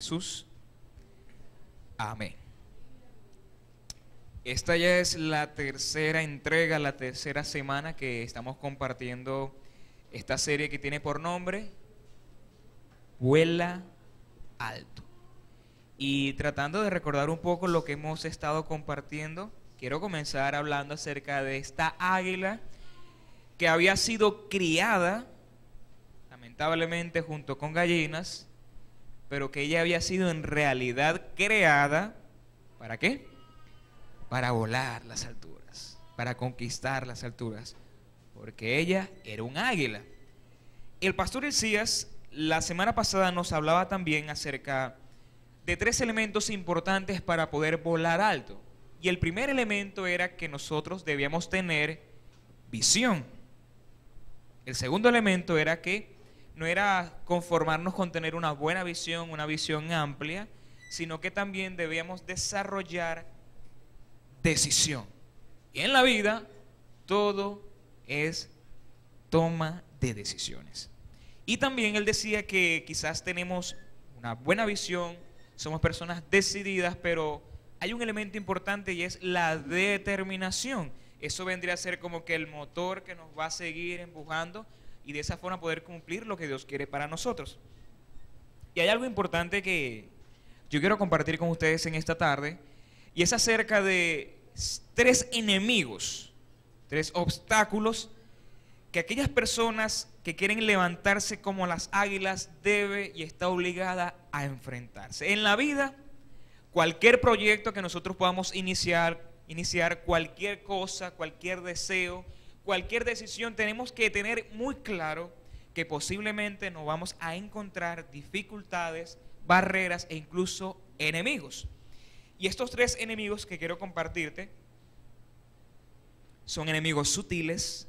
Jesús. Amén. Esta ya es la tercera entrega, la tercera semana que estamos compartiendo esta serie que tiene por nombre Vuela Alto. Y tratando de recordar un poco lo que hemos estado compartiendo, quiero comenzar hablando acerca de esta águila que había sido criada, lamentablemente junto con gallinas, pero que ella había sido en realidad creada, ¿para qué? Para volar las alturas, para conquistar las alturas, porque ella era un águila. El pastor Elías la semana pasada nos hablaba también acerca de tres elementos importantes para poder volar alto. Y el primer elemento era que nosotros debíamos tener visión. El segundo elemento era que no era conformarnos con tener una buena visión, una visión amplia, sino que también debíamos desarrollar decisión. Y en la vida todo es toma de decisiones. Y también él decía que quizás tenemos una buena visión, somos personas decididas, pero hay un elemento importante y es la determinación. Eso vendría a ser como que el motor que nos va a seguir empujando y de esa forma poder cumplir lo que Dios quiere para nosotros. Y hay algo importante que yo quiero compartir con ustedes en esta tarde, y es acerca de tres enemigos, tres obstáculos que aquellas personas que quieren levantarse como las águilas debe y está obligada a enfrentarse. En la vida, cualquier proyecto que nosotros podamos iniciar cualquier cosa, cualquier deseo, cualquier decisión, tenemos que tener muy claro que posiblemente nos vamos a encontrar dificultades, barreras e incluso enemigos. Y estos tres enemigos que quiero compartirte son enemigos sutiles,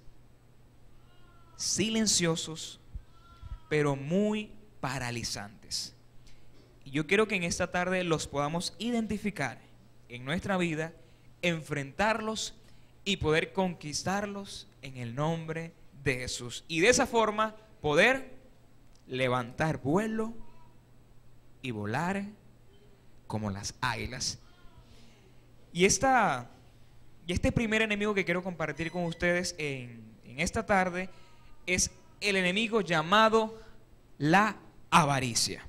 silenciosos, pero muy paralizantes. Y yo quiero que en esta tarde los podamos identificar en nuestra vida, enfrentarlos y poder conquistarlos en el nombre de Jesús. Y de esa forma poder levantar vuelo y volar como las águilas. Y este primer enemigo que quiero compartir con ustedes en esta tarde es el enemigo llamado la avaricia.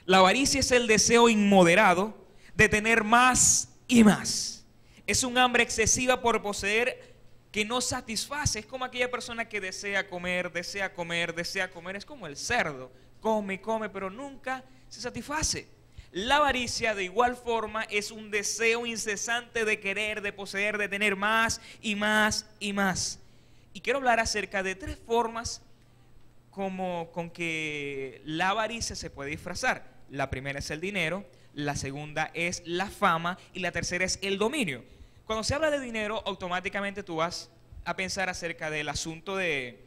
La avaricia es el deseo inmoderado de tener más y más. Es un hambre excesiva por poseer que no satisface. Es como aquella persona que desea comer, desea comer, desea comer. Es como el cerdo, come, come, pero nunca se satisface. La avaricia de igual forma es un deseo incesante de querer, de poseer, de tener más y más y más. Y quiero hablar acerca de tres formas con que la avaricia se puede disfrazar. La primera es el dinero, la segunda es la fama y la tercera es el dominio. Cuando se habla de dinero, automáticamente tú vas a pensar acerca del asunto de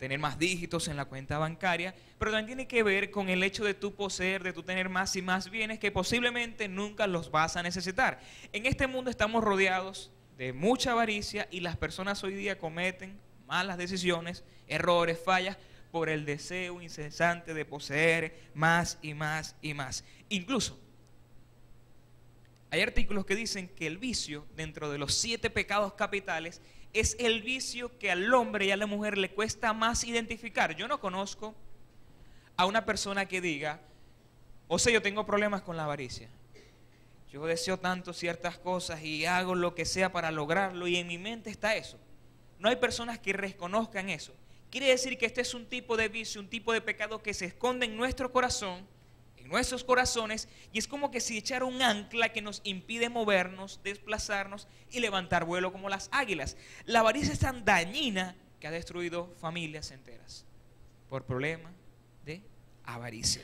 tener más dígitos en la cuenta bancaria, pero también tiene que ver con el hecho de tú poseer, de tú tener más y más bienes que posiblemente nunca los vas a necesitar. En este mundo estamos rodeados de mucha avaricia y las personas hoy día cometen malas decisiones, errores, fallas, por el deseo incesante de poseer más y más y más. Incluso hay artículos que dicen que el vicio, dentro de los 7 pecados capitales, es el vicio que al hombre y a la mujer le cuesta más identificar. Yo no conozco a una persona que diga, o sea, yo tengo problemas con la avaricia. Yo deseo tanto ciertas cosas y hago lo que sea para lograrlo y en mi mente está eso. No hay personas que reconozcan eso. Quiere decir que este es un tipo de vicio, un tipo de pecado que se esconde en nuestro corazón, en nuestros corazones, y es como que si echara un ancla que nos impide movernos, desplazarnos y levantar vuelo como las águilas. La avaricia es tan dañina que ha destruido familias enteras por problema de avaricia.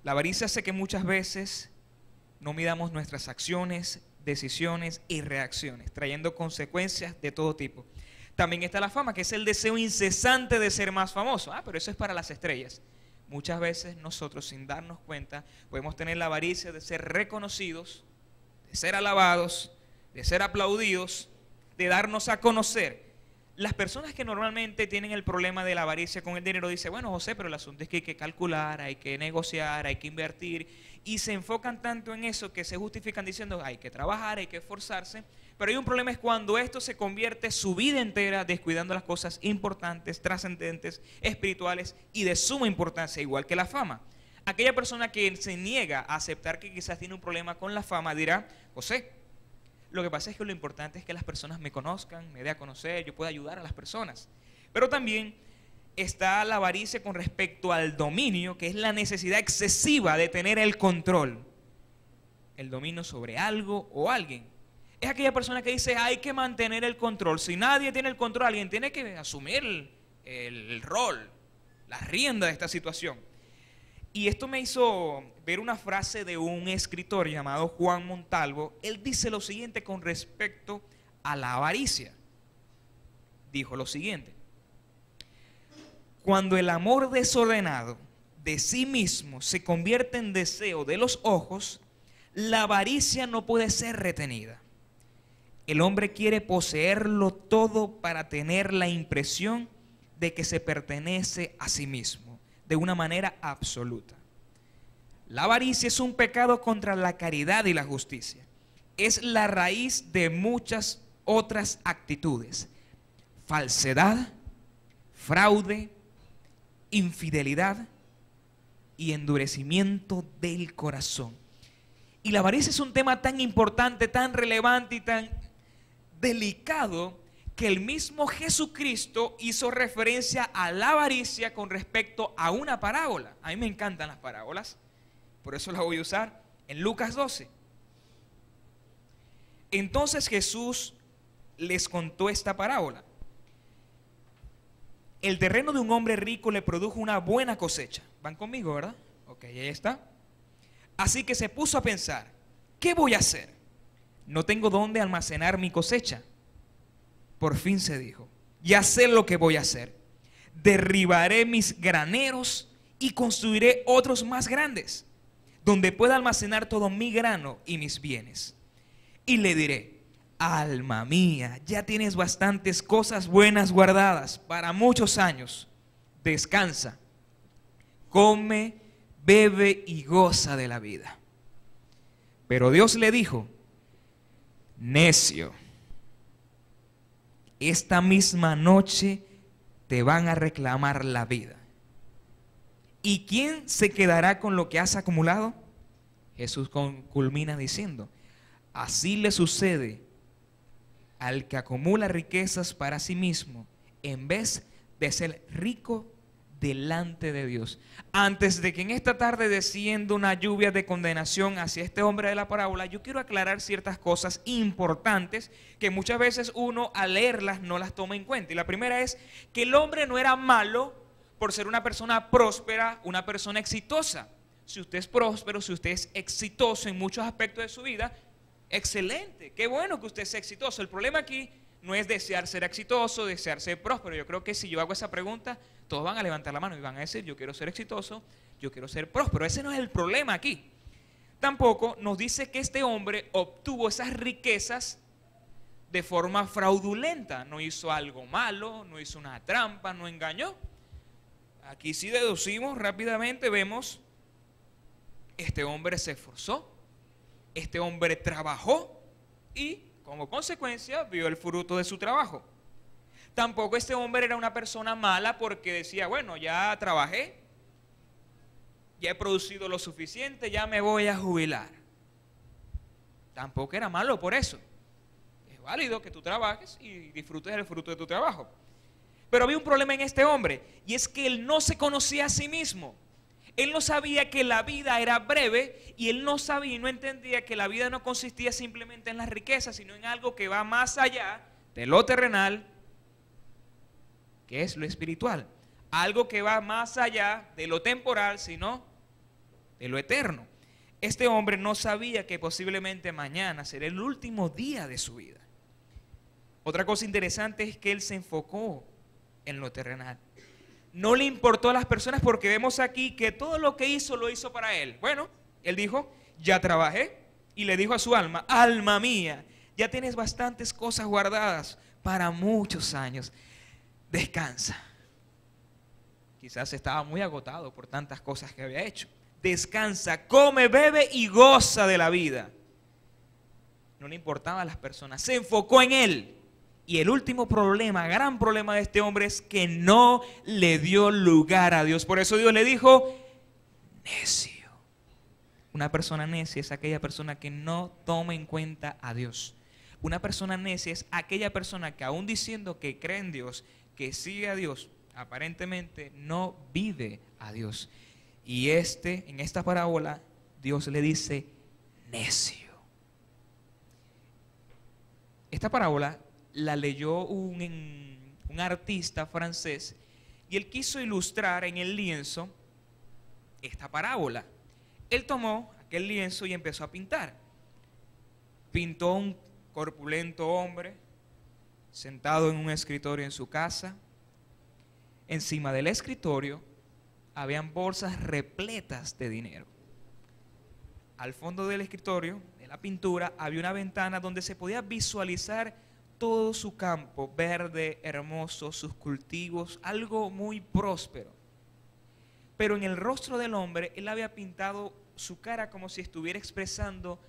La avaricia hace que muchas veces no midamos nuestras acciones, decisiones y reacciones, trayendo consecuencias de todo tipo. También está la fama, que es el deseo incesante de ser más famoso. Pero eso es para las estrellas. Muchas veces nosotros, sin darnos cuenta, podemos tener la avaricia de ser reconocidos, de ser alabados, de ser aplaudidos, de darnos a conocer. las personas que normalmente tienen el problema de la avaricia con el dinero dicen, bueno, José, pero el asunto es que hay que calcular, hay que negociar, hay que invertir, y se enfocan tanto en eso que se justifican diciendo, hay que trabajar, hay que esforzarse, pero hay un problema, es cuando esto se convierte su vida entera descuidando las cosas importantes, trascendentes, espirituales y de suma importancia, igual que la fama. Aquella persona que se niega a aceptar que quizás tiene un problema con la fama dirá, José, lo que pasa es que lo importante es que las personas me conozcan, me dé a conocer, yo pueda ayudar a las personas. Pero también está la avaricia con respecto al dominio, que es la necesidad excesiva de tener el control, el dominio sobre algo o alguien. Es aquella persona que dice, hay que mantener el control. Si nadie tiene el control, alguien tiene que asumir el rol, la rienda de esta situación. Y esto me hizo ver una frase de un escritor llamado Juan Montalvo. Él dice lo siguiente con respecto a la avaricia. Dijo lo siguiente: cuando el amor desordenado de sí mismo se convierte en deseo de los ojos, la avaricia no puede ser retenida. El hombre quiere poseerlo todo para tener la impresión de que se pertenece a sí mismo de una manera absoluta. La avaricia es un pecado contra la caridad y la justicia. Es la raíz de muchas otras actitudes: falsedad, fraude, infidelidad y endurecimiento del corazón. Y la avaricia es un tema tan importante, tan relevante y tan delicado que el mismo Jesucristo hizo referencia a la avaricia con respecto a una parábola. A mí me encantan las parábolas, por eso las voy a usar en Lucas 12. Entonces Jesús les contó esta parábola. El terreno de un hombre rico le produjo una buena cosecha. ¿Van conmigo, verdad? Ok, ahí está. Así que se puso a pensar, ¿qué voy a hacer? No tengo dónde almacenar mi cosecha. Por fin se dijo, ya sé lo que voy a hacer. Derribaré mis graneros y construiré otros más grandes, donde pueda almacenar todo mi grano y mis bienes. Y le diré, alma mía, ya tienes bastantes cosas buenas guardadas para muchos años. Descansa, come, bebe y goza de la vida. Pero Dios le dijo, necio, esta misma noche te van a reclamar la vida. ¿Y quién se quedará con lo que has acumulado? Jesús culmina diciendo, así le sucede al que acumula riquezas para sí mismo, en vez de ser rico delante de Dios. Antes de que en esta tarde descienda una lluvia de condenación hacia este hombre de la parábola, yo quiero aclarar ciertas cosas importantes que muchas veces uno al leerlas no las toma en cuenta. Y la primera es que el hombre no era malo por ser una persona próspera, una persona exitosa. Si usted es próspero, si usted es exitoso en muchos aspectos de su vida, excelente, qué bueno que usted sea exitoso. El problema aquí no es desear ser exitoso, desear ser próspero. Yo creo que si yo hago esa pregunta, todos van a levantar la mano y van a decir, yo quiero ser exitoso, yo quiero ser próspero. Ese no es el problema aquí. Tampoco nos dice que este hombre obtuvo esas riquezas de forma fraudulenta. No hizo algo malo, no hizo una trampa, no engañó. Aquí si deducimos rápidamente, vemos, este hombre se esforzó, este hombre trabajó y como consecuencia vio el fruto de su trabajo. Tampoco este hombre era una persona mala porque decía, bueno, ya trabajé, ya he producido lo suficiente, ya me voy a jubilar. Tampoco era malo por eso. Es válido que tú trabajes y disfrutes del fruto de tu trabajo. Pero había un problema en este hombre, y es que él no se conocía a sí mismo. Él no sabía que la vida era breve, y él no sabía y no entendía que la vida no consistía simplemente en las riquezas, sino en algo que va más allá de lo terrenal, que es lo espiritual. Algo que va más allá de lo temporal, sino de lo eterno. Este hombre no sabía que posiblemente mañana será el último día de su vida. Otra cosa interesante es que él se enfocó en lo terrenal. No le importó a las personas porque vemos aquí que todo lo que hizo lo hizo para él. Bueno, él dijo, ya trabajé, y le dijo a su alma, alma mía, ya tienes bastantes cosas guardadas para muchos años. Descansa. Quizás estaba muy agotado por tantas cosas que había hecho. Descansa, come, bebe y goza de la vida. No le importaba a las personas, se enfocó en él. Y el último problema, gran problema de este hombre es que no le dio lugar a Dios. Por eso Dios le dijo, necio. Una persona necia es aquella persona que no toma en cuenta a Dios. Una persona necia es aquella persona que aún diciendo que cree en Dios, que sigue a Dios, aparentemente no vive a Dios. Y en esta parábola, Dios le dice necio. Esta parábola la leyó un artista francés y él quiso ilustrar en el lienzo esta parábola. Él tomó aquel lienzo y empezó a pintar. Pintó un corpulento hombre sentado en un escritorio en su casa. Encima del escritorio habían bolsas repletas de dinero. Al fondo del escritorio, de la pintura, había una ventana donde se podía visualizar todo su campo verde, hermoso, sus cultivos, algo muy próspero. Pero en el rostro del hombre, él había pintado su cara como si estuviera expresando,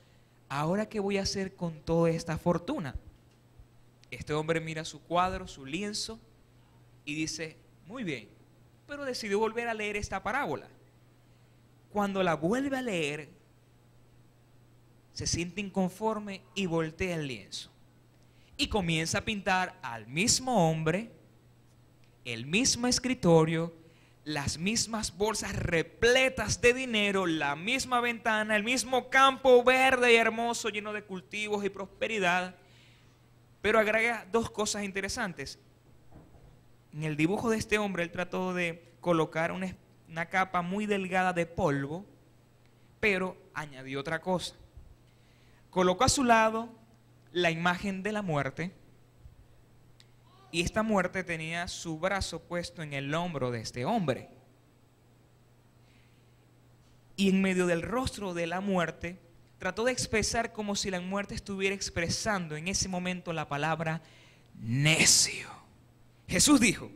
¿ahora qué voy a hacer con toda esta fortuna? Este hombre mira su cuadro, su lienzo, y dice, muy bien, pero decidió volver a leer esta parábola. Cuando la vuelve a leer, se siente inconforme y voltea el lienzo. Y comienza a pintar al mismo hombre, el mismo escritorio, las mismas bolsas repletas de dinero, la misma ventana, el mismo campo verde y hermoso lleno de cultivos y prosperidad. Pero agrega dos cosas interesantes. En el dibujo de este hombre, él trató de colocar una capa muy delgada de polvo, pero añadió otra cosa. Colocó a su lado la imagen de la muerte, y esta muerte tenía su brazo puesto en el hombro de este hombre. Y en medio del rostro de la muerte, trató de expresar como si la muerte estuviera expresando en ese momento la palabra necio. Jesús dijo,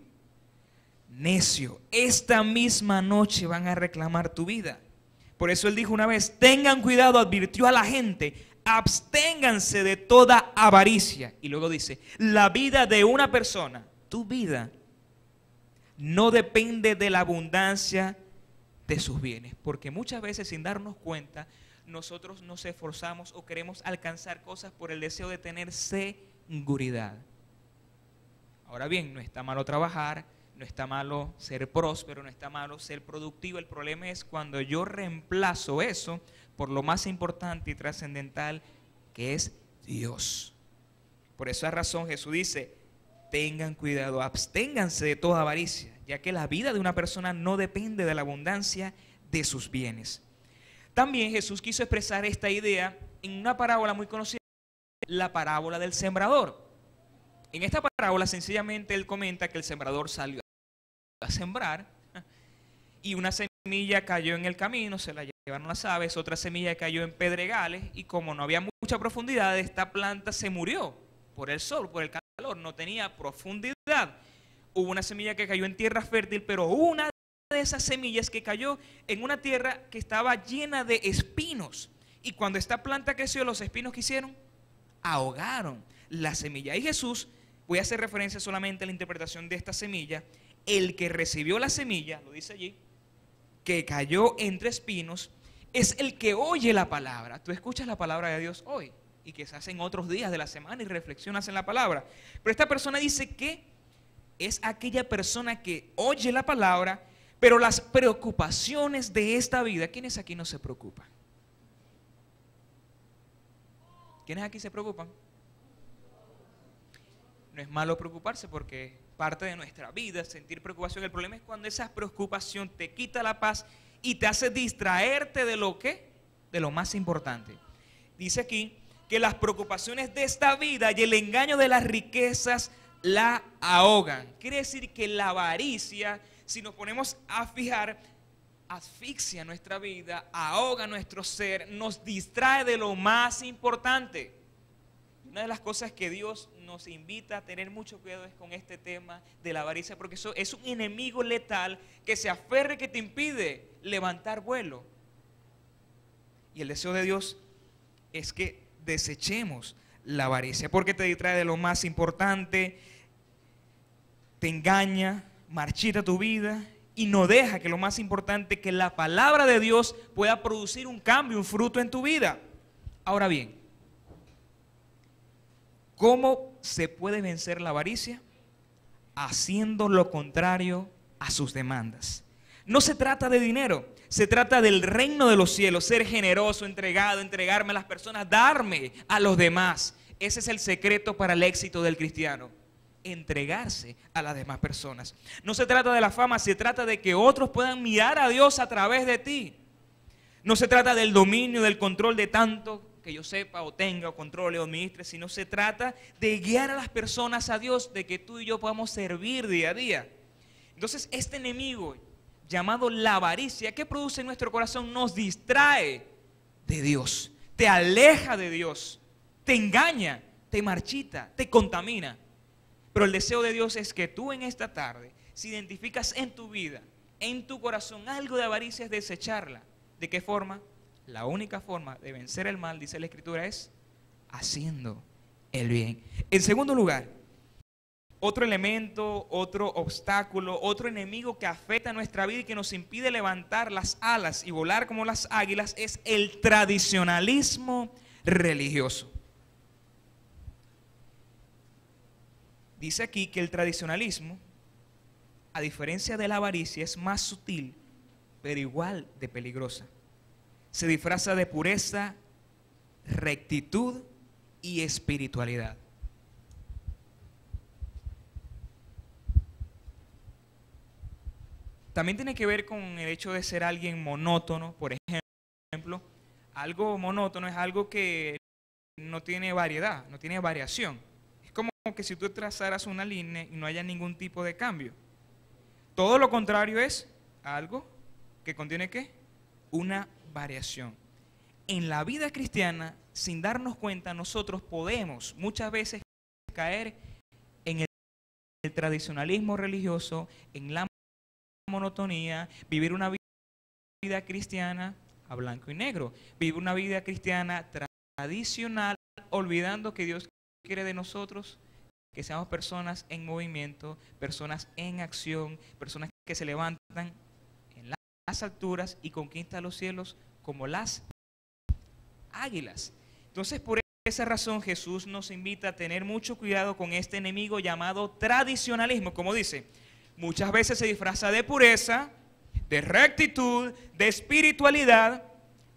necio, esta misma noche van a reclamar tu vida. Por eso él dijo una vez, tengan cuidado, advirtió a la gente, absténganse de toda avaricia. Y luego dice, la vida de una persona, tu vida, no depende de la abundancia de sus bienes. Porque muchas veces sin darnos cuenta, nosotros nos esforzamos o queremos alcanzar cosas por el deseo de tener seguridad. Ahora bien, no está malo trabajar, no está malo ser próspero, no está malo ser productivo. El problema es cuando yo reemplazo eso por lo más importante y trascendental, que es Dios. Por esa razón Jesús dice, tengan cuidado, absténganse de toda avaricia, ya que la vida de una persona no depende de la abundancia de sus bienes. También Jesús quiso expresar esta idea en una parábola muy conocida, la parábola del sembrador. En esta parábola sencillamente él comenta que el sembrador salió a sembrar y una semilla cayó en el camino, se la llevaron las aves, otra semilla cayó en pedregales y como no había mucha profundidad, esta planta se murió por el sol, por el calor, no tenía profundidad. Hubo una semilla que cayó en tierra fértil, pero una de esas semillas que cayó en una tierra que estaba llena de espinos. Y cuando esta planta creció, los espinos, ¿qué hicieron? Ahogaron la semilla. Y Jesús, voy a hacer referencia solamente a la interpretación de esta semilla, el que recibió la semilla, lo dice allí, que cayó entre espinos, es el que oye la palabra. Tú escuchas la palabra de Dios hoy y quizás en otros días de la semana y reflexionas en la palabra. Pero esta persona dice que es aquella persona que oye la palabra, pero las preocupaciones de esta vida, ¿quiénes aquí no se preocupan? ¿Quiénes aquí se preocupan? No es malo preocuparse porque parte de nuestra vida, sentir preocupación. El problema es cuando esa preocupación te quita la paz y te hace distraerte de lo que, de lo más importante. Dice aquí que las preocupaciones de esta vida y el engaño de las riquezas la ahogan. Quiere decir que la avaricia, si nos ponemos a fijar, asfixia nuestra vida, ahoga nuestro ser, nos distrae de lo más importante. Una de las cosas que Dios nos invita a tener mucho cuidado es con este tema de la avaricia, porque eso es un enemigo letal que se aferre, que te impide levantar vuelo. Y el deseo de Dios es que desechemos la avaricia, porque te distrae de lo más importante, te engaña, marchita tu vida y no deja que lo más importante, que la palabra de Dios pueda producir un cambio, un fruto en tu vida. Ahora bien, ¿cómo se puede vencer la avaricia? Haciendo lo contrario a sus demandas. No se trata de dinero, se trata del reino de los cielos, ser generoso, entregado, entregarme a las personas, darme a los demás. Ese es el secreto para el éxito del cristiano, entregarse a las demás personas. No se trata de la fama, se trata de que otros puedan mirar a Dios a través de ti. No se trata del dominio, del control de tanto que yo sepa o tenga o controle o administre, sino se trata de guiar a las personas a Dios, de que tú y yo podamos servir día a día. Entonces este enemigo llamado la avaricia, ¿qué produce en nuestro corazón? Nos distrae de Dios, te aleja de Dios, te engaña, te marchita, te contamina. Pero el deseo de Dios es que tú en esta tarde, si identificas en tu vida, en tu corazón algo de avaricia, es desecharla. ¿De qué forma? La única forma de vencer el mal, dice la Escritura, es haciendo el bien. En segundo lugar, otro elemento, otro obstáculo, otro enemigo que afecta nuestra vida y que nos impide levantar las alas y volar como las águilas es el tradicionalismo religioso. Dice aquí que el tradicionalismo, a diferencia de la avaricia, es más sutil, pero igual de peligrosa. Se disfraza de pureza, rectitud y espiritualidad. También tiene que ver con el hecho de ser alguien monótono, por ejemplo. Algo monótono es algo que no tiene variedad, no tiene variación. Es como que si tú trazaras una línea y no haya ningún tipo de cambio. Todo lo contrario es algo que contiene ¿qué? Una variación. En la vida cristiana, sin darnos cuenta, nosotros podemos muchas veces caer en el tradicionalismo religioso, en la monotonía, vivir una vida cristiana a blanco y negro, vivir una vida cristiana tradicional, olvidando que Dios quiere de nosotros que seamos personas en movimiento, personas en acción, personas que se levantan en las alturas y conquistan los cielos como las águilas. Entonces, por esa razón Jesús nos invita a tener mucho cuidado con este enemigo llamado tradicionalismo. Como dice, muchas veces se disfraza de pureza, de rectitud, de espiritualidad.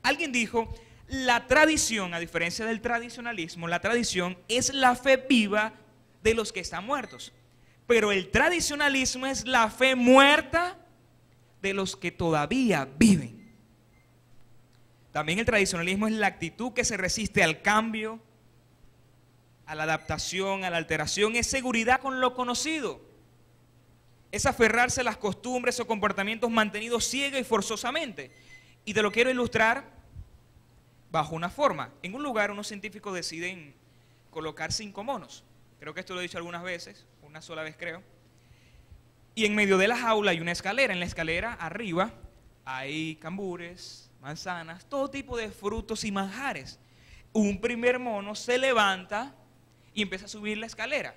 Alguien dijo, la tradición, a diferencia del tradicionalismo, la tradición es la fe viva de los que están muertos. Pero el tradicionalismo es la fe muerta de los que todavía viven. También el tradicionalismo es la actitud que se resiste al cambio, a la adaptación, a la alteración, es seguridad con lo conocido. Es aferrarse a las costumbres o comportamientos mantenidos ciega y forzosamente. Y te lo quiero ilustrar bajo una forma. En un lugar unos científicos deciden colocar 5 monos. Creo que esto lo he dicho algunas veces, una sola vez creo. Y en medio de la jaula hay una escalera. En la escalera arriba hay cambures, manzanas, todo tipo de frutos y manjares. Un primer mono se levanta y empieza a subir la escalera.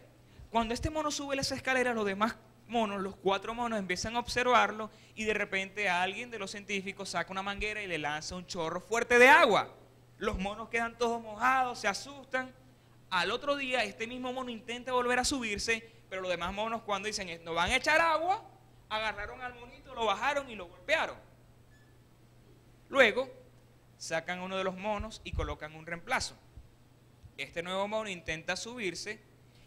Cuando este mono sube las escaleras, los demás monos, los 4 monos, empiezan a observarlo y de repente alguien de los científicos saca una manguera y le lanza un chorro fuerte de agua. Los monos quedan todos mojados, se asustan. Al otro día este mismo mono intenta volver a subirse, pero los demás monos, cuando dicen nos van a echar agua, agarraron al monito, lo bajaron y lo golpearon. Luego sacan uno de los monos y colocan un reemplazo. Este nuevo mono intenta subirse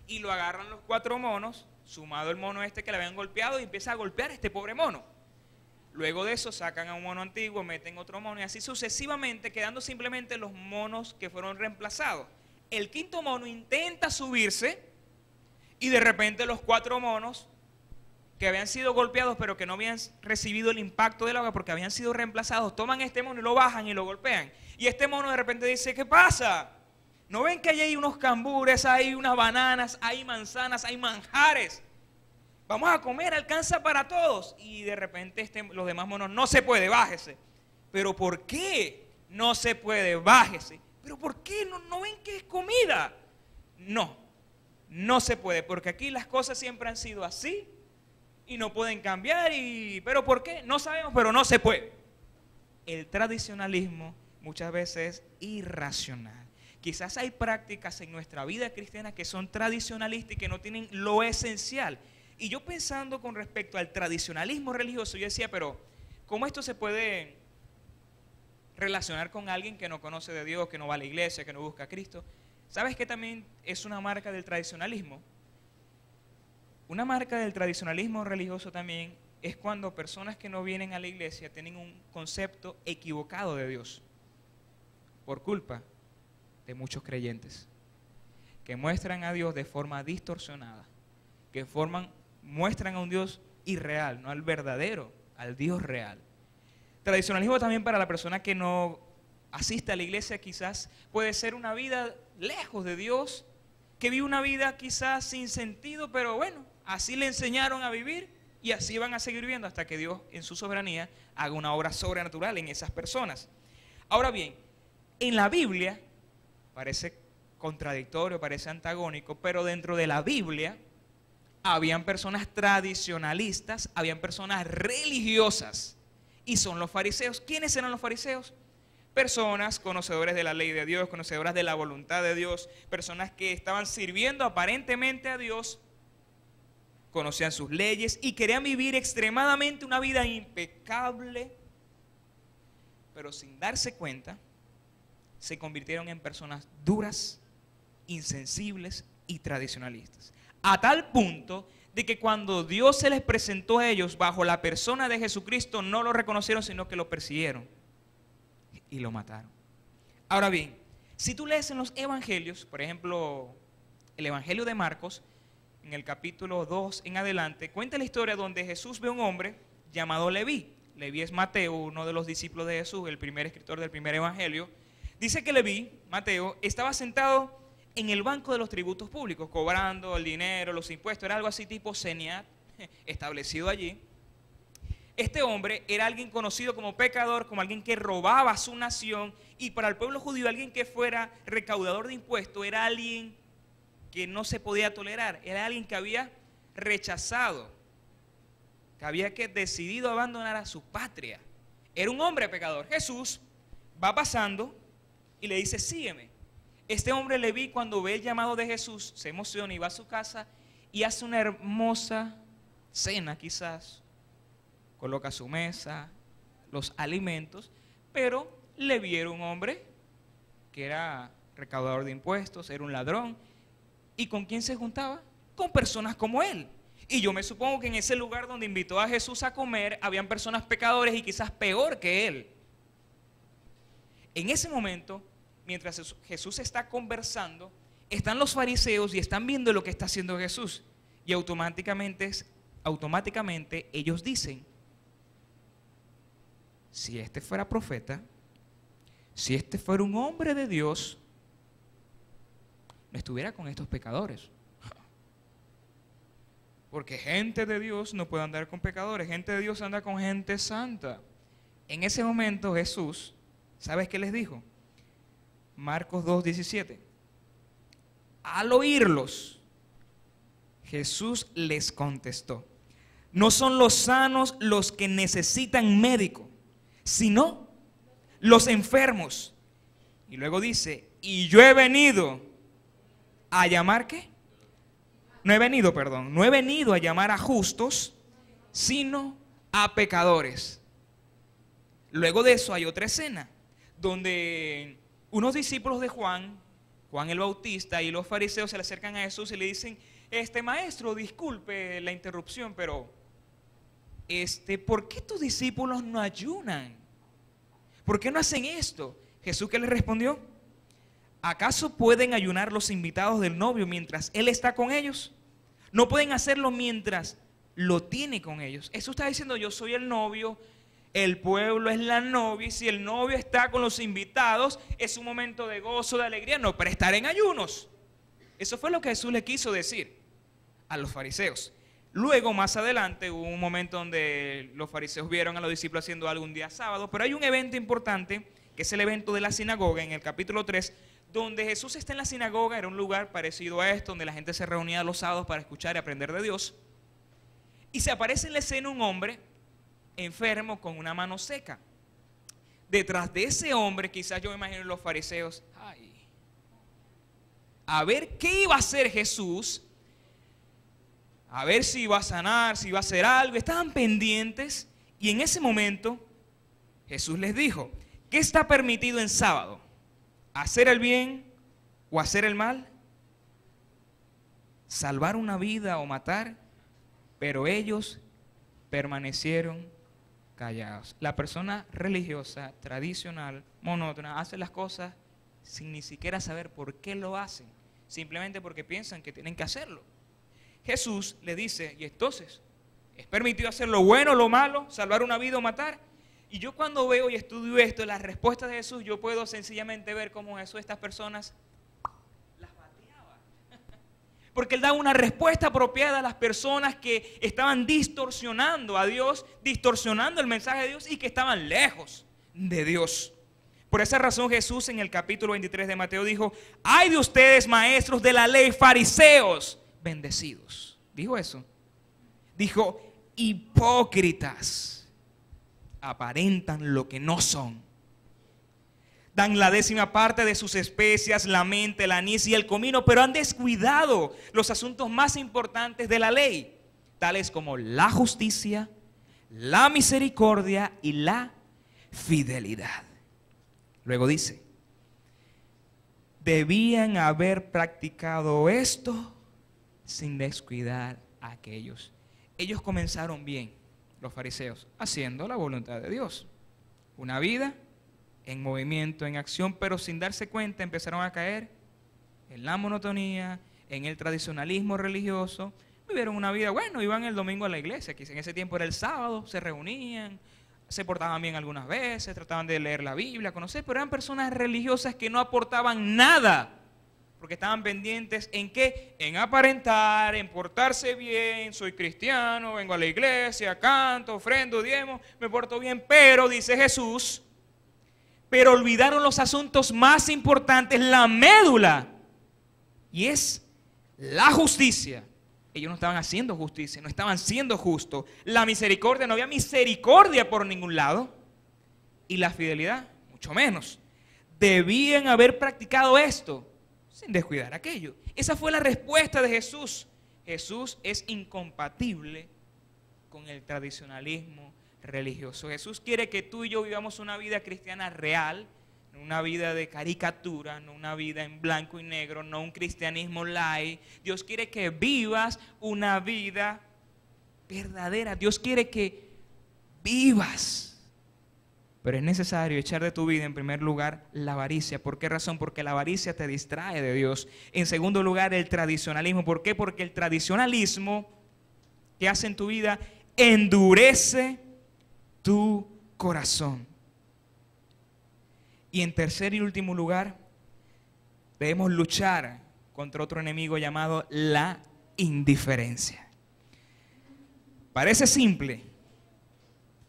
y lo agarran los 4 monos, sumado el mono este que le habían golpeado, y empieza a golpear a este pobre mono. Luego de eso sacan a un mono antiguo, meten otro mono y así sucesivamente, quedando simplemente los monos que fueron reemplazados. El 5.º mono intenta subirse y de repente los 4 monos que habían sido golpeados pero que no habían recibido el impacto del agua porque habían sido reemplazados, toman este mono y lo bajan y lo golpean. Y este mono de repente dice, ¿qué pasa? ¿No ven que allí hay unos cambures, hay unas bananas, hay manzanas, hay manjares? Vamos a comer, alcanza para todos. Y de repente los demás monos, no se puede, bájese. ¿Pero por qué no se puede? Bájese. ¿Pero por qué? ¿No ven que es comida? No se puede, porque aquí las cosas siempre han sido así y no pueden cambiar. ¿Pero por qué? No sabemos, pero no se puede. El tradicionalismo muchas veces es irracional. Quizás hay prácticas en nuestra vida cristiana que son tradicionalistas y que no tienen lo esencial. Y yo pensando con respecto al tradicionalismo religioso, yo decía, pero ¿cómo esto se puede relacionar con alguien que no conoce de Dios, que no va a la iglesia, que no busca a Cristo? ¿Sabes qué también es una marca del tradicionalismo? Una marca del tradicionalismo religioso también es cuando personas que no vienen a la iglesia tienen un concepto equivocado de Dios por culpa de muchos creyentes que muestran a Dios de forma distorsionada, que muestran a un Dios irreal, no al verdadero, al Dios real. Tradicionalismo también para la persona que no asiste a la iglesia quizás puede ser una vida lejos de Dios, que vive una vida quizás sin sentido, pero bueno, así le enseñaron a vivir y así van a seguir viviendo hasta que Dios en su soberanía haga una obra sobrenatural en esas personas. Ahora bien, en la Biblia, parece contradictorio, parece antagónico, pero dentro de la Biblia habían personas tradicionalistas, habían personas religiosas, y son los fariseos. ¿Quiénes eran los fariseos? Personas conocedores de la ley de Dios, conocedoras de la voluntad de Dios, personas que estaban sirviendo aparentemente a Dios, conocían sus leyes y querían vivir extremadamente una vida impecable, pero sin darse cuenta, se convirtieron en personas duras, insensibles y tradicionalistas. A tal punto de que cuando Dios se les presentó a ellos bajo la persona de Jesucristo, no lo reconocieron, sino que lo persiguieron y lo mataron. Ahora bien, si tú lees en los evangelios, por ejemplo, el evangelio de Marcos, en el capítulo 2 en adelante, cuenta la historia donde Jesús ve a un hombre llamado Leví. Leví es Mateo, uno de los discípulos de Jesús, el primer escritor del primer evangelio. Dice que Leví, Mateo, estaba sentado en el banco de los tributos públicos, cobrando el dinero, los impuestos, era algo así tipo Seniat, establecido allí. Este hombre era alguien conocido como pecador, como alguien que robaba a su nación, y para el pueblo judío alguien que fuera recaudador de impuestos era alguien que no se podía tolerar, era alguien que había rechazado, que había decidido abandonar a su patria. Era un hombre pecador. Jesús va pasando y le dice, sígueme. Este hombre Leví, cuando ve el llamado de Jesús, se emociona y va a su casa y hace una hermosa cena quizás, coloca su mesa, los alimentos, pero Leví era un hombre que era recaudador de impuestos, era un ladrón. ¿Y con quién se juntaba? Con personas como él. Y yo me supongo que en ese lugar donde invitó a Jesús a comer, habían personas pecadores y quizás peor que él. En ese momento, mientras Jesús está conversando, están los fariseos y están viendo lo que está haciendo Jesús. Y automáticamente ellos dicen, si este fuera profeta, si este fuera un hombre de Dios, no estuviera con estos pecadores. Porque gente de Dios no puede andar con pecadores, gente de Dios anda con gente santa. En ese momento Jesús, ¿sabes qué les dijo? Marcos 2:17. Al oírlos, Jesús les contestó, no son los sanos los que necesitan médico, sino los enfermos. Y luego dice, y yo he venido a llamar, ¿qué? No he venido a llamar a justos, sino a pecadores. Luego de eso hay otra escena, donde unos discípulos de Juan el Bautista y los fariseos se le acercan a Jesús y le dicen, maestro, disculpe la interrupción, pero ¿por qué tus discípulos no ayunan? ¿Por qué no hacen esto? Jesús, ¿qué les respondió? ¿Acaso pueden ayunar los invitados del novio mientras él está con ellos? No pueden hacerlo mientras lo tiene con ellos. Jesús está diciendo, yo soy el novio, El pueblo es la novia y si el novio está con los invitados, es un momento de gozo, de alegría, no para estar en ayunos. Eso fue lo que Jesús le quiso decir a los fariseos. Luego, más adelante, hubo un momento donde los fariseos vieron a los discípulos haciendo algo un día sábado, pero hay un evento importante, que es el evento de la sinagoga, en el capítulo 3, donde Jesús está en la sinagoga. Era un lugar parecido a esto, donde la gente se reunía los sábados para escuchar y aprender de Dios. Y se aparece en la escena un hombre enfermo con una mano seca. Detrás de ese hombre, quizás yo me imagino los fariseos, ay, a ver qué iba a hacer Jesús, a ver si iba a sanar, si iba a hacer algo. Estaban pendientes y en ese momento Jesús les dijo: ¿qué está permitido en sábado? ¿Hacer el bien o hacer el mal? ¿Salvar una vida o matar? Pero ellos permanecieron callados. La persona religiosa, tradicional, monótona, hace las cosas sin ni siquiera saber por qué lo hacen, simplemente porque piensan que tienen que hacerlo. Jesús le dice: y entonces, ¿es permitido hacer lo bueno o lo malo? ¿Salvar una vida o matar? Y yo cuando veo y estudio esto, las respuestas de Jesús, yo puedo sencillamente ver cómo Jesús estas personas las bateaba. Porque Él da una respuesta apropiada a las personas que estaban distorsionando a Dios, distorsionando el mensaje de Dios y que estaban lejos de Dios. Por esa razón Jesús en el capítulo 23 de Mateo dijo: ¡ay de ustedes, maestros de la ley, fariseos, bendecidos! Dijo eso. Dijo: hipócritas, aparentan lo que no son. Dan la 10ª parte de sus especias, la mente, el anís y el comino, pero han descuidado los asuntos más importantes de la ley, tales como la justicia, la misericordia y la fidelidad. Luego dice: debían haber practicado esto sin descuidar a aquellos. Ellos comenzaron bien, los fariseos, haciendo la voluntad de Dios. Una vida en movimiento, en acción, pero sin darse cuenta empezaron a caer en la monotonía, en el tradicionalismo religioso. Vivieron una vida, bueno, iban el domingo a la iglesia, que en ese tiempo era el sábado, se reunían, se portaban bien algunas veces, trataban de leer la Biblia, conocer, pero eran personas religiosas que no aportaban nada, porque estaban pendientes ¿en qué? En aparentar, en portarse bien. Soy cristiano, vengo a la iglesia, canto, ofrendo, diezmo, me porto bien, pero, dice Jesús, pero olvidaron los asuntos más importantes, la médula, y es la justicia. Ellos no estaban haciendo justicia, no estaban siendo justos. La misericordia, no había misericordia por ningún lado. Y la fidelidad, mucho menos. Debían haber practicado esto sin descuidar aquello. Esa fue la respuesta de Jesús. Jesús es incompatible con el tradicionalismo religioso. Jesús quiere que tú y yo vivamos una vida cristiana real, no una vida de caricatura, no una vida en blanco y negro, no un cristianismo light. Dios quiere que vivas una vida verdadera. Dios quiere que vivas. Pero es necesario echar de tu vida, en primer lugar, la avaricia. ¿Por qué razón? Porque la avaricia te distrae de Dios. En segundo lugar, el tradicionalismo. ¿Por qué? Porque el tradicionalismo que hace en tu vida endurece tu corazón. Y en tercer y último lugar, debemos luchar contra otro enemigo llamado la indiferencia. Parece simple,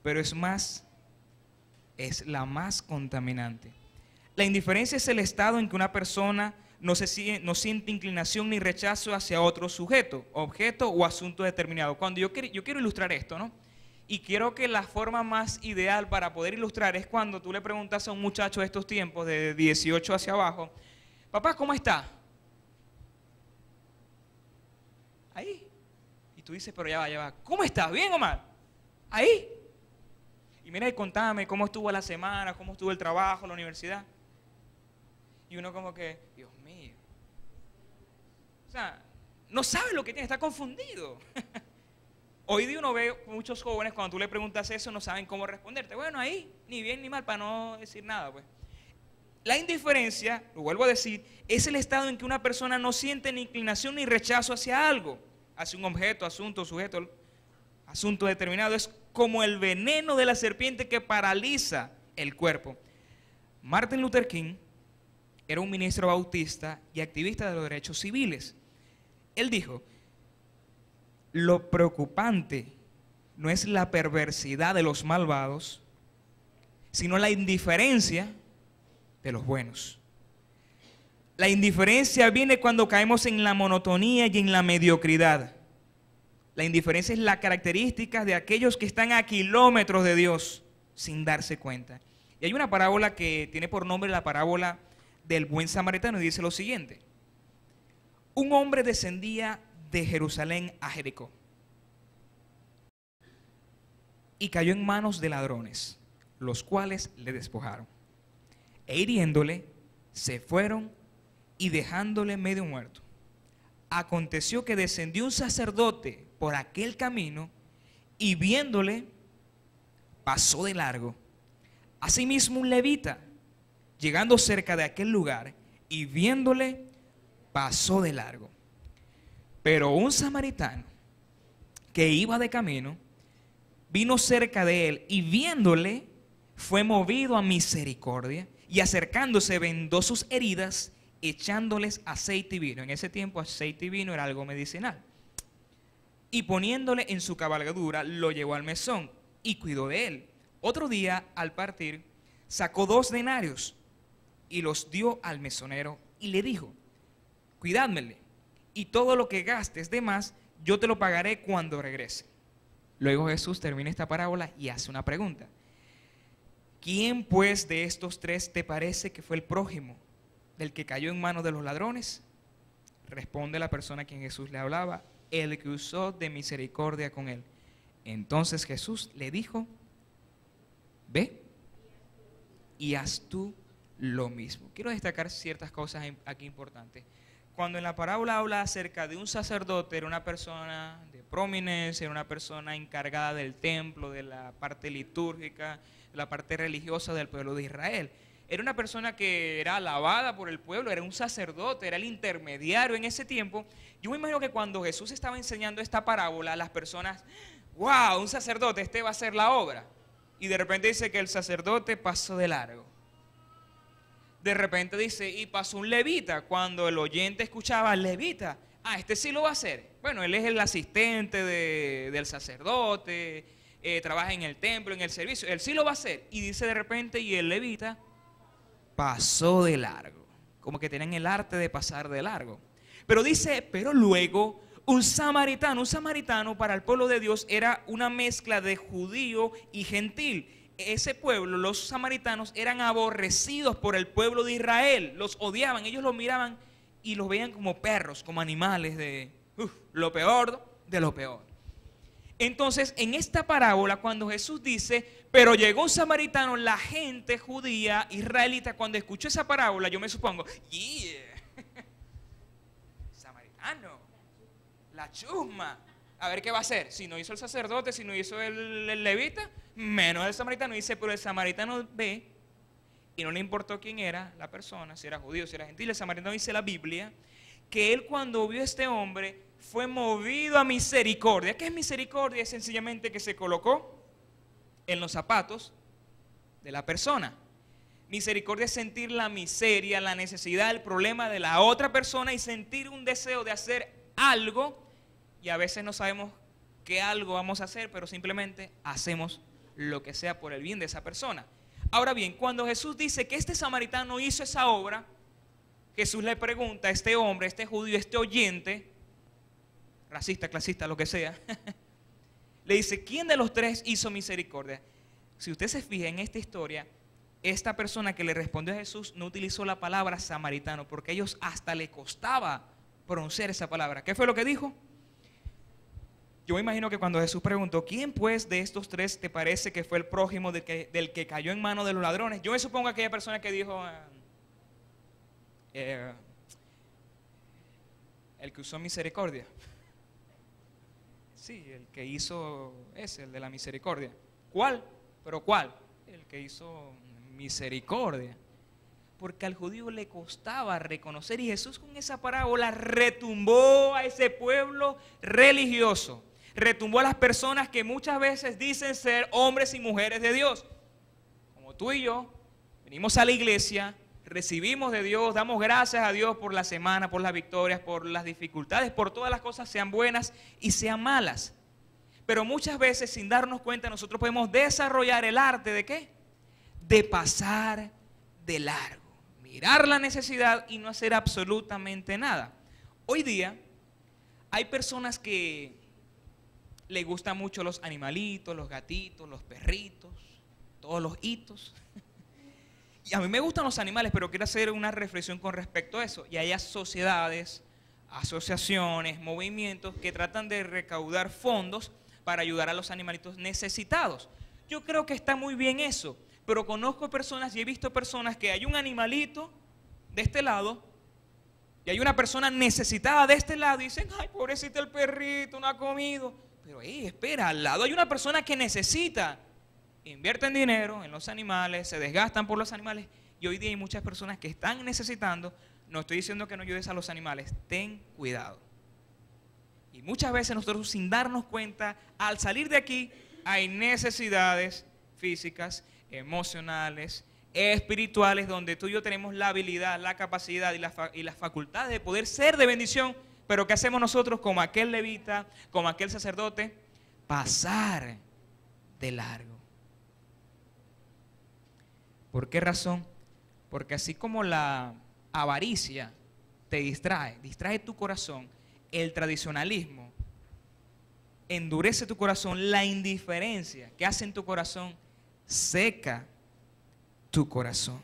pero es la más contaminante. La indiferencia es el estado en que una persona no siente inclinación ni rechazo hacia otro sujeto, objeto o asunto determinado. Cuando yo quiero ilustrar esto, ¿no? Y quiero que la forma más ideal para poder ilustrar es cuando tú le preguntas a un muchacho de estos tiempos, de 18 hacia abajo: papá, ¿cómo está? Ahí. Y tú dices, pero ya va. ¿Cómo estás? ¿Bien o mal? Ahí. Y mira, y contame cómo estuvo la semana, cómo estuvo el trabajo, la universidad. Y uno como que, Dios mío. O sea, no sabe lo que tiene, está confundido. Hoy día uno ve muchos jóvenes, cuando tú le preguntas eso, no saben cómo responderte. Bueno, ahí, ni bien ni mal, para no decir nada, pues. La indiferencia, lo vuelvo a decir, es el estado en que una persona no siente ni inclinación ni rechazo hacia algo, hacia un objeto, asunto, sujeto, asunto determinado. Es como el veneno de la serpiente que paraliza el cuerpo. Martin Luther King era un ministro bautista y activista de los derechos civiles. Él dijo: lo preocupante no es la perversidad de los malvados, sino la indiferencia de los buenos. La indiferencia viene cuando caemos en la monotonía y en la mediocridad. La indiferencia es la característica de aquellos que están a kilómetros de Dios sin darse cuenta. Y hay una parábola que tiene por nombre la parábola del buen samaritano y dice lo siguiente: un hombre descendía de Jerusalén a Jericó y cayó en manos de ladrones, los cuales le despojaron, e hiriéndole se fueron y dejándole medio muerto. Aconteció que descendió un sacerdote por aquel camino y viéndole pasó de largo. Asimismo un levita, llegando cerca de aquel lugar y viéndole pasó de largo. Pero un samaritano que iba de camino vino cerca de él y viéndole fue movido a misericordia y acercándose vendó sus heridas, echándoles aceite y vino. En ese tiempo aceite y vino era algo medicinal. Y poniéndole en su cabalgadura, lo llevó al mesón y cuidó de él. Otro día, al partir, sacó 2 denarios y los dio al mesonero y le dijo: cuidádmele, y todo lo que gastes de más, yo te lo pagaré cuando regrese. Luego Jesús termina esta parábola y hace una pregunta: ¿quién pues de estos 3 te parece que fue el prójimo del que cayó en manos de los ladrones? Responde la persona a quien Jesús le hablaba: el que usó de misericordia con él. Entonces Jesús le dijo: ve y haz tú lo mismo. Quiero destacar ciertas cosas aquí importantes. Cuando en la parábola habla acerca de un sacerdote, era una persona de prominencia, era una persona encargada del templo, de la parte litúrgica, de la parte religiosa del pueblo de Israel. Era una persona que era alabada por el pueblo, era un sacerdote, era el intermediario en ese tiempo. Yo me imagino que cuando Jesús estaba enseñando esta parábola, las personas: wow, un sacerdote, este va a hacer la obra. Y de repente dice que el sacerdote pasó de largo. De repente dice: y pasó un levita. Cuando el oyente escuchaba levita, este sí lo va a hacer. Bueno, él es el asistente del sacerdote, trabaja en el templo, en el servicio, él sí lo va a hacer. Y dice de repente: y el levita pasó de largo. Como que tenían el arte de pasar de largo. Pero dice: pero luego un samaritano para el pueblo de Dios era una mezcla de judío y gentil. Ese pueblo, los samaritanos, eran aborrecidos por el pueblo de Israel, los odiaban, ellos los miraban y los veían como perros, como animales de lo peor de lo peor. Entonces, en esta parábola, cuando Jesús dice: pero llegó un samaritano, la gente judía, israelita, cuando escuchó esa parábola, yo me supongo: samaritano, la chusma. A ver qué va a hacer. Si no hizo el sacerdote, si no hizo el levita, menos el samaritano. Dice: pero el samaritano ve, y no le importó quién era la persona, si era judío, si era gentil. El samaritano, dice la Biblia, que él cuando vio a este hombre fue movido a misericordia. ¿Qué es misericordia? Es sencillamente que se colocó en los zapatos de la persona. Misericordia es sentir la miseria, la necesidad, el problema de la otra persona y sentir un deseo de hacer algo. Y a veces no sabemos qué algo vamos a hacer, pero simplemente hacemos lo que sea por el bien de esa persona. Ahora bien, cuando Jesús dice que este samaritano hizo esa obra, Jesús le pregunta a este hombre, este judío, este oyente, racista, clasista, lo que sea, le dice: ¿quién de los 3 hizo misericordia? Si usted se fija en esta historia, esta persona que le respondió a Jesús no utilizó la palabra samaritano, porque a ellos hasta le costaba pronunciar esa palabra. ¿Qué fue lo que dijo? Yo me imagino que cuando Jesús preguntó: ¿quién pues de estos 3 te parece que fue el prójimo del que cayó en manos de los ladrones? Yo me supongo aquella persona que dijo: el que usó misericordia. Sí, el que hizo ese, el de la misericordia. ¿Cuál? ¿Pero cuál? El que hizo misericordia. Porque al judío le costaba reconocer, y Jesús con esa parábola retumbó a ese pueblo religioso, retumbó a las personas que muchas veces dicen ser hombres y mujeres de Dios. Como tú y yo, venimos a la iglesia, recibimos de Dios, damos gracias a Dios por la semana, por las victorias, por las dificultades, por todas las cosas, sean buenas y sean malas. Pero muchas veces, sin darnos cuenta, nosotros podemos desarrollar el arte ¿de qué? De pasar de largo, mirar la necesidad y no hacer absolutamente nada. Hoy día hay personas que les gustan mucho los animalitos, los gatitos, los perritos, todos los hitos. Y a mí me gustan los animales, pero quiero hacer una reflexión con respecto a eso. Y hay sociedades, asociaciones, movimientos que tratan de recaudar fondos para ayudar a los animalitos necesitados. Yo creo que está muy bien eso, pero conozco personas y he visto personas que hay un animalito de este lado y hay una persona necesitada de este lado y dicen, ay, pobrecito el perrito, no ha comido. Pero espera, al lado hay una persona que necesita. Invierten dinero en los animales, se desgastan por los animales y hoy día hay muchas personas que están necesitando. No estoy diciendo que no ayudes a los animales, ten cuidado. Y muchas veces nosotros, sin darnos cuenta, al salir de aquí hay necesidades físicas, emocionales, espirituales, donde tú y yo tenemos la habilidad, la capacidad y las facultades de poder ser de bendición. Pero ¿qué hacemos nosotros como aquel levita, como aquel sacerdote? Pasar de largo. ¿Por qué razón? Porque así como la avaricia te distrae tu corazón, el tradicionalismo endurece tu corazón, la indiferencia que hace en tu corazón seca tu corazón.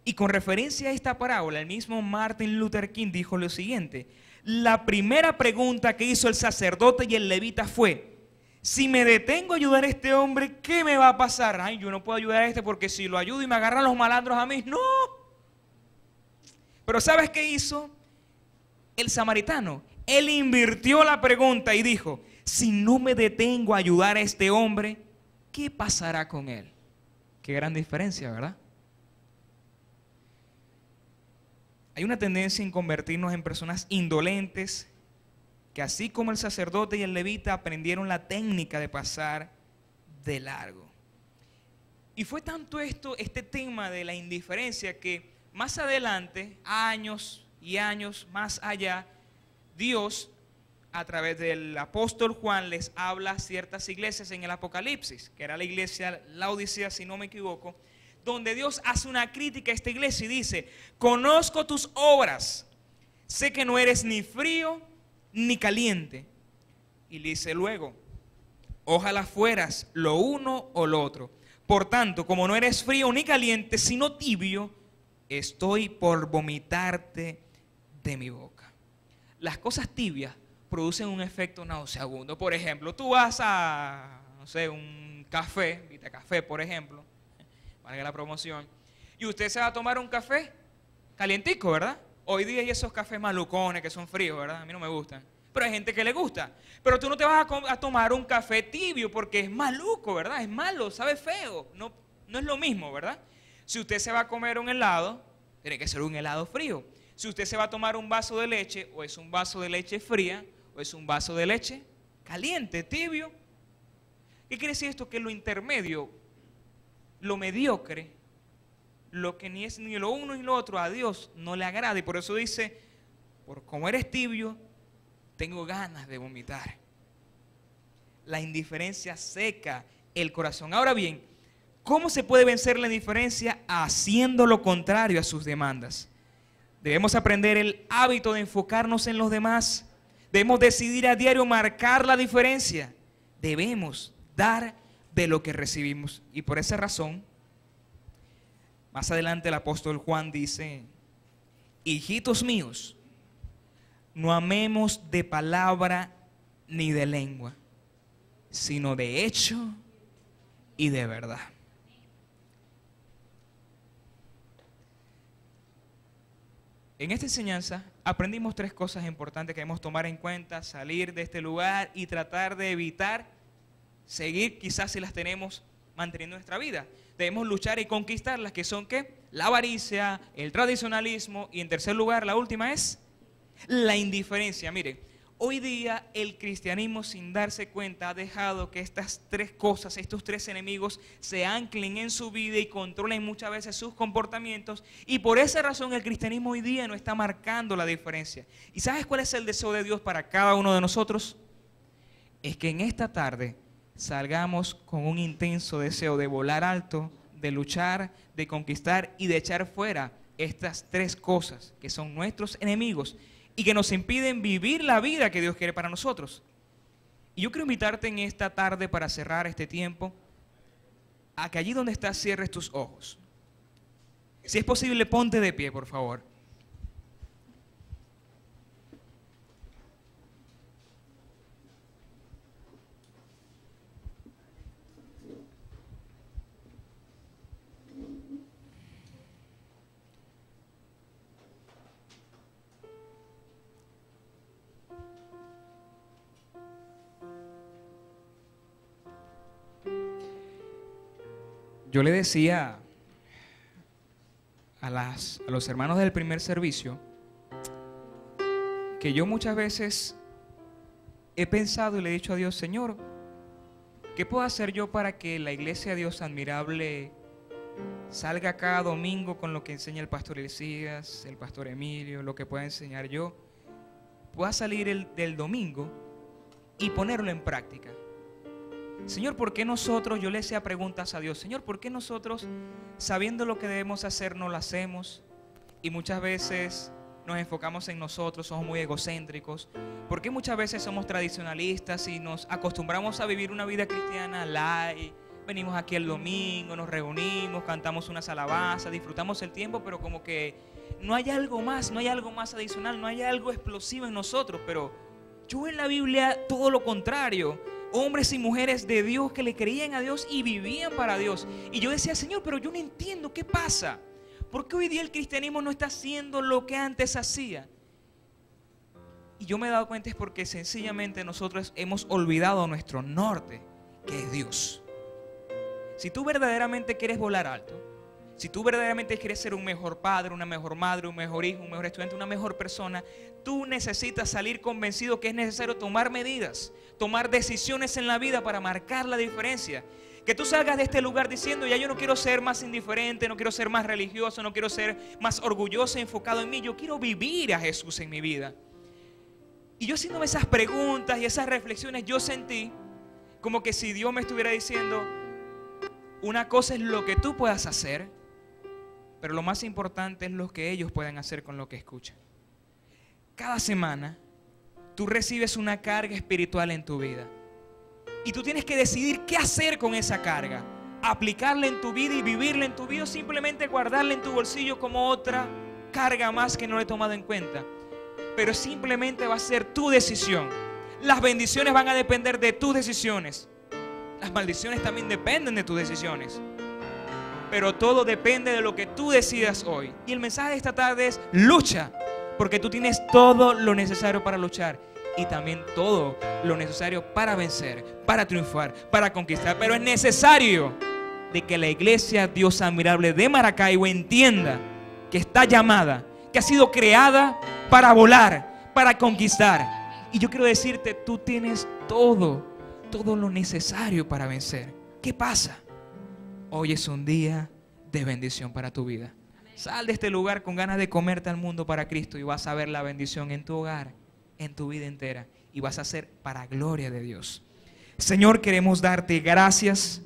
Y con referencia a esta parábola, el mismo Martin Luther King dijo lo siguiente: la primera pregunta que hizo el sacerdote y el levita fue: si me detengo a ayudar a este hombre, ¿qué me va a pasar? Ay, yo no puedo ayudar a este porque si lo ayudo y me agarran los malandros a mí, no. Pero ¿sabes qué hizo el samaritano? Él invirtió la pregunta y dijo: si no me detengo a ayudar a este hombre, ¿qué pasará con él? Qué gran diferencia, ¿verdad? Hay una tendencia en convertirnos en personas indolentes, que así como el sacerdote y el levita aprendieron la técnica de pasar de largo. Y fue tanto este tema de la indiferencia, que más adelante, años y años más allá, Dios, a través del apóstol Juan, les habla a ciertas iglesias en el Apocalipsis, que era la iglesia Laodicea, si no me equivoco, donde Dios hace una crítica a esta iglesia y dice: conozco tus obras, sé que no eres ni frío ni caliente. Y le dice luego: ojalá fueras lo uno o lo otro. Por tanto, como no eres frío ni caliente, sino tibio, estoy por vomitarte de mi boca. Las cosas tibias producen un efecto nauseabundo. Por ejemplo, tú vas a, no sé, un café, Vita Café, por ejemplo, valga la promoción, y usted se va a tomar un café calientico, ¿verdad? Hoy día hay esos cafés malucones que son fríos, ¿verdad? A mí no me gustan. Pero hay gente que le gusta. Pero tú no te vas a tomar un café tibio porque es maluco, ¿verdad? Es malo, sabe feo. No es lo mismo, ¿verdad? Si usted se va a comer un helado, tiene que ser un helado frío. Si usted se va a tomar un vaso de leche, o es un vaso de leche fría, o es un vaso de leche caliente, tibio. ¿Qué quiere decir esto? Que lo intermedio, lo mediocre, lo que ni es ni lo uno ni lo otro, a Dios no le agrada. Y por eso dice: por como eres tibio, tengo ganas de vomitar. La indiferencia seca el corazón. Ahora bien, ¿cómo se puede vencer la indiferencia? Haciendo lo contrario a sus demandas. Debemos aprender el hábito de enfocarnos en los demás. Debemos decidir a diario marcar la diferencia. Debemos dar de lo que recibimos. Y por esa razón, más adelante el apóstol Juan dice: hijitos míos, no amemos de palabra ni de lengua, sino de hecho y de verdad. En esta enseñanza aprendimos 3 cosas importantes que debemos tomar en cuenta: salir de este lugar y tratar de evitar seguir, quizás si las tenemos, manteniendo nuestra vida. Debemos luchar y conquistarlas, que son ¿qué? La avaricia, el tradicionalismo, y en tercer lugar, la última es la indiferencia. Mire, Hoy día el cristianismo, sin darse cuenta, ha dejado que estas tres cosas, estos tres enemigos, se anclen en su vida y controlen muchas veces sus comportamientos, y por esa razón el cristianismo hoy día no está marcando la diferencia. ¿Y sabes cuál es el deseo de Dios para cada uno de nosotros? Es que en esta tarde salgamos con un intenso deseo de volar alto, de luchar, de conquistar y de echar fuera estas tres cosas que son nuestros enemigos y que nos impiden vivir la vida que Dios quiere para nosotros. Y yo quiero invitarte en esta tarde, para cerrar este tiempo, a que allí donde estás cierres tus ojos. Si es posible, ponte de pie, por favor. Yo le decía a los hermanos del primer servicio que yo muchas veces he pensado y le he dicho a Dios: Señor, ¿qué puedo hacer yo para que la iglesia de Dios Admirable salga cada domingo con lo que enseña el pastor Elías, el pastor Emilio, lo que pueda enseñar yo, pueda salir del domingo y ponerlo en práctica? Señor, ¿por qué nosotros, yo le hacía preguntas a Dios, Señor, ¿por qué nosotros, sabiendo lo que debemos hacer, no lo hacemos? Y muchas veces nos enfocamos en nosotros, somos muy egocéntricos. ¿Por qué muchas veces somos tradicionalistas y nos acostumbramos a vivir una vida cristiana light? Venimos aquí el domingo, nos reunimos, cantamos unas alabanzas, disfrutamos el tiempo, pero como que no hay algo más, no hay algo más adicional, no hay algo explosivo en nosotros. Pero yo veo en la Biblia todo lo contrario. Hombres y mujeres de Dios que le creían a Dios y vivían para Dios. Y yo decía: Señor, pero yo no entiendo qué pasa. ¿Por qué hoy día el cristianismo no está haciendo lo que antes hacía? Y yo me he dado cuenta es porque sencillamente nosotros hemos olvidado nuestro norte, que es Dios. Si tú verdaderamente quieres volar alto, si tú verdaderamente quieres ser un mejor padre, una mejor madre, un mejor hijo, un mejor estudiante, una mejor persona, tú necesitas salir convencido que es necesario tomar medidas, tomar decisiones en la vida para marcar la diferencia. Que tú salgas de este lugar diciendo: ya yo no quiero ser más indiferente, no quiero ser más religioso, no quiero ser más orgulloso, enfocado en mí. Yo quiero vivir a Jesús en mi vida. Y yo, haciéndome esas preguntas y esas reflexiones, yo sentí como que si Dios me estuviera diciendo: una cosa es lo que tú puedas hacer, pero lo más importante es lo que ellos puedan hacer con lo que escuchan. Cada semana tú recibes una carga espiritual en tu vida y tú tienes que decidir qué hacer con esa carga: aplicarla en tu vida y vivirla en tu vida, o simplemente guardarla en tu bolsillo como otra carga más que no le he tomado en cuenta. Pero simplemente va a ser tu decisión. Las bendiciones van a depender de tus decisiones. Las maldiciones también dependen de tus decisiones. Pero todo depende de lo que tú decidas hoy. Y el mensaje de esta tarde es: lucha, porque tú tienes todo lo necesario para luchar y también todo lo necesario para vencer, para triunfar, para conquistar. Pero es necesario de que la iglesia Dios Admirable de Maracaibo entienda que está llamada, que ha sido creada para volar, para conquistar. Y yo quiero decirte: tú tienes todo lo necesario para vencer. ¿Qué pasa? Hoy es un día de bendición para tu vida. Sal de este lugar con ganas de comerte al mundo para Cristo y vas a ver la bendición en tu hogar, en tu vida entera, y vas a ser para gloria de Dios. Señor, queremos darte gracias.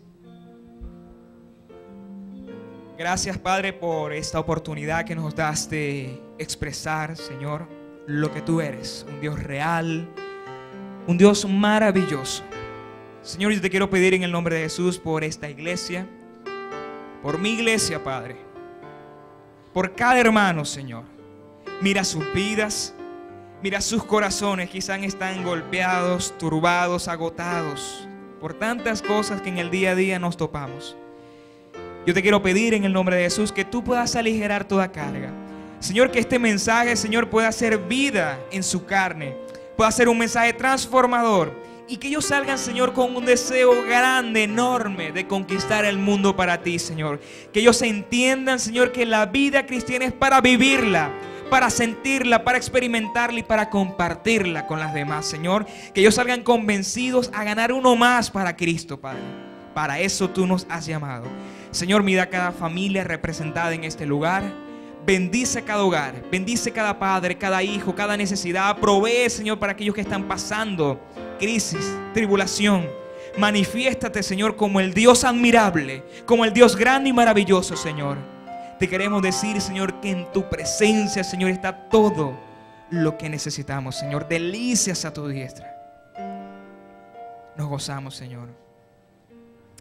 Gracias, Padre, por esta oportunidad que nos das de expresar, Señor, lo que tú eres: un Dios real, un Dios maravilloso. Señor, yo te quiero pedir en el nombre de Jesús por esta iglesia, por mi iglesia, Padre, por cada hermano, Señor. Mira sus vidas, mira sus corazones. Quizás están golpeados, turbados, agotados por tantas cosas que en el día a día nos topamos. Yo te quiero pedir en el nombre de Jesús que tú puedas aligerar toda carga. Señor, que este mensaje, Señor, pueda ser vida en su carne, pueda ser un mensaje transformador. Y que ellos salgan, Señor, con un deseo grande, enorme de conquistar el mundo para ti, Señor. Que ellos entiendan, Señor, que la vida cristiana es para vivirla, para sentirla, para experimentarla y para compartirla con las demás, Señor. Que ellos salgan convencidos a ganar uno más para Cristo, Padre. Para eso tú nos has llamado. Señor, mira a cada familia representada en este lugar. Bendice cada hogar, bendice cada padre, cada hijo, cada necesidad. Provee, Señor, para aquellos que están pasando crisis, tribulación. Manifiéstate, Señor, como el Dios admirable, como el Dios grande y maravilloso, Señor. Te queremos decir, Señor, que en tu presencia, Señor, está todo lo que necesitamos, Señor. Delicias a tu diestra. Nos gozamos, Señor,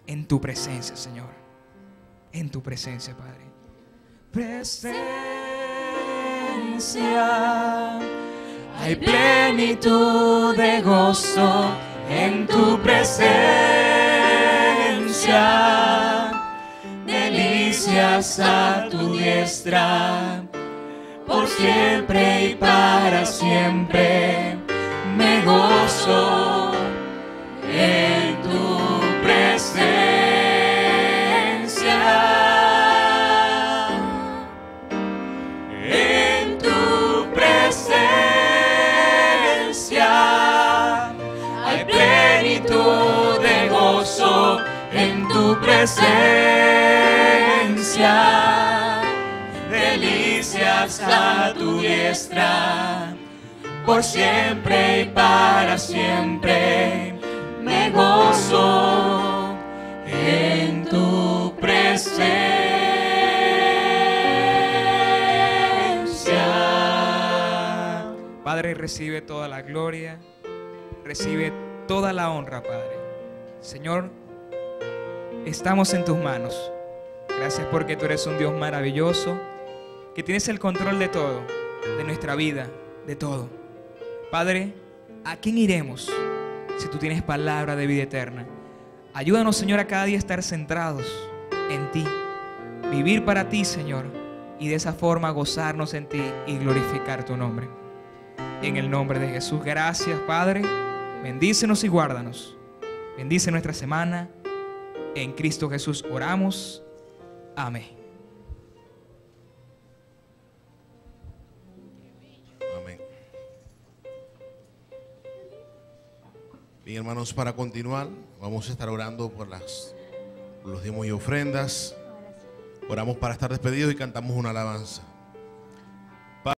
en tu presencia, Señor. En tu presencia, Padre. Presencia, hay plenitud de gozo en tu presencia, delicias a tu diestra, por siempre y para siempre me gozo en tu presencia. En tu presencia, delicias a tu diestra, por siempre y para siempre me gozo en tu presencia. Padre, recibe toda la gloria, recibe toda la honra, Padre. Señor, estamos en tus manos. Gracias porque tú eres un Dios maravilloso, que tienes el control de todo, de nuestra vida, de todo. Padre, ¿a quién iremos si tú tienes palabra de vida eterna? Ayúdanos, Señor, a cada día estar centrados en ti, vivir para ti, Señor, y de esa forma gozarnos en ti y glorificar tu nombre. En el nombre de Jesús, gracias, Padre. Bendícenos y guárdanos. Bendice nuestra semana. En Cristo Jesús oramos. Amén. Amén. Bien, hermanos, para continuar, vamos a estar orando por los diezmos y ofrendas. Oramos para estar despedidos y cantamos una alabanza.